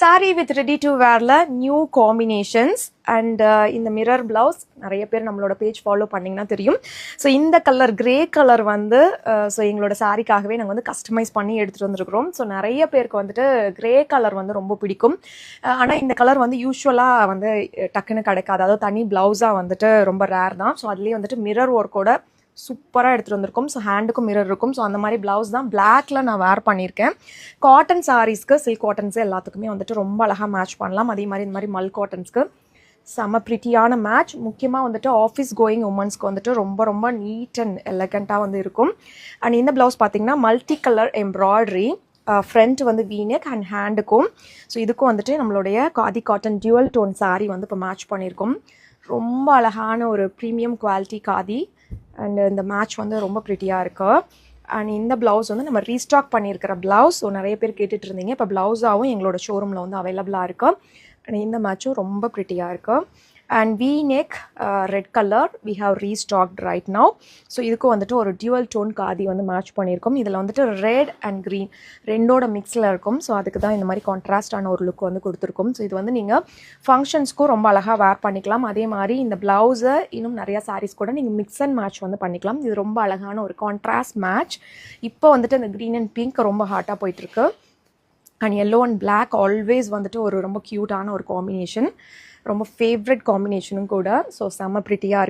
Saree with ready to wearல new combinations and இந்த mirror blouse நிறைய பேர் நம்மளோட பேஜ் ஃபாலோ பண்ணீங்கன்னா தெரியும். ஸோ இந்த கலர் கிரே கலர் வந்து ஸோ எங்களோட சாரிக்காகவே நாங்கள் வந்து கஸ்டமைஸ் பண்ணி எடுத்துகிட்டு வந்துருக்குறோம். ஸோ நிறைய பேருக்கு வந்துட்டு கிரே கலர் வந்து ரொம்ப பிடிக்கும். ஆனால் இந்த கலர் வந்து யூஸ்வலாக வந்து டக்குன்னு கிடைக்காது. அதாவது தனி ப்ளவுஸாக வந்துட்டு ரொம்ப ரேர் தான். ஸோ அதுலேயே வந்துட்டு மிரர் ஒர்க்கோட சூப்பராக எடுத்துகிட்டு வந்திருக்கும். ஸோ ஹேண்டுக்கும் மிரர் இருக்கும். ஸோ அந்த மாதிரி ப்ளவுஸ் தான் பிளாக்ல நான் வேர் பண்ணியிருக்கேன். காட்டன் சாரீஸ்க்கு சில்க் காட்டன்ஸு எல்லாத்துக்குமே வந்துட்டு ரொம்ப அழகாக மேட்ச் பண்ணலாம். அதே மாதிரி இந்த மாதிரி மல் காட்டன்ஸ்க்கு செம்ம ப்ரிட்டியான மேட்ச். முக்கியமாக வந்துட்டு ஆஃபீஸ் கோயிங் உமன்ஸ்க்கு வந்துட்டு ரொம்ப ரொம்ப நீட் அண்ட் எலகண்ட்டாக வந்து இருக்கும். அண்ட் இந்த ப்ளவுஸ் பார்த்தீங்கன்னா மல்டி கலர் எம்ப்ராய்டரி, ஃப்ரண்ட் வந்து வீனெக் அண்ட் ஹேண்டுக்கும். ஸோ இதுக்கும் வந்துட்டு நம்மளுடைய khadi cotton dual tone sari வந்து இப்போ மேட்ச் பண்ணியிருக்கோம். ரொம்ப அழகான ஒரு ப்ரீமியம் குவாலிட்டி காதி அண்ட் இந்த மேட்ச் வந்து ரொம்ப ப்ரிட்டியாக இருக்கு. அண்ட் இந்த ப்ளவுஸ் வந்து நம்ம ரீஸ்டாக் பண்ணியிருக்கிற ப்ளவுஸ். ஸோ நிறைய பேர் கேட்டுட்டு இருந்தீங்க. இப்போ ப்ளவுஸாகவும் எங்களோட ஷோரூமில் வந்து அவைலபிளாக இருக்குது. அண்ட் இந்த மேட்சும் ரொம்ப ப்ரிட்டியாக இருக்குது. And V neck red colour we have restocked right now. So இதுக்கும் வந்துட்டு ஒரு டியூவல் டோன் காதி வந்து மேட்ச் பண்ணியிருக்கோம். இதில் வந்துட்டு ரெட் அண்ட் க்ரீன் ரெண்டோட மிக்ஸில் இருக்கும். ஸோ அதுக்கு தான் இந்த மாதிரி கான்ட்ராஸ்டான ஒரு லுக் வந்து கொடுத்துருக்கோம். ஸோ இது வந்து நீங்கள் ஃபங்க்ஷன்ஸ்க்கும் ரொம்ப அழகாக வேர் பண்ணிக்கலாம். அதே மாதிரி இந்த ப்ளவுஸை இன்னும் நிறையா சாரீஸ் கூட நீங்கள் மிக்ஸ் அண்ட் மேட்ச் வந்து பண்ணிக்கலாம். இது ரொம்ப அழகான ஒரு கான்ட்ராஸ்ட் மேட்ச். இப்போ வந்துட்டு இந்த க்ரீன் அண்ட் பிங்க் ரொம்ப ஹாட்டாக போயிட்டுருக்கு. And yellow and black always வந்துட்டு ஒரு ரொம்ப க்யூட்டான ஒரு காம்பினேஷன், ரொம்ப ஃபேவரட் காம்பினேஷனும் கூட. ஸோ செம்ம ப்ரிட்டியாக இருக்குது.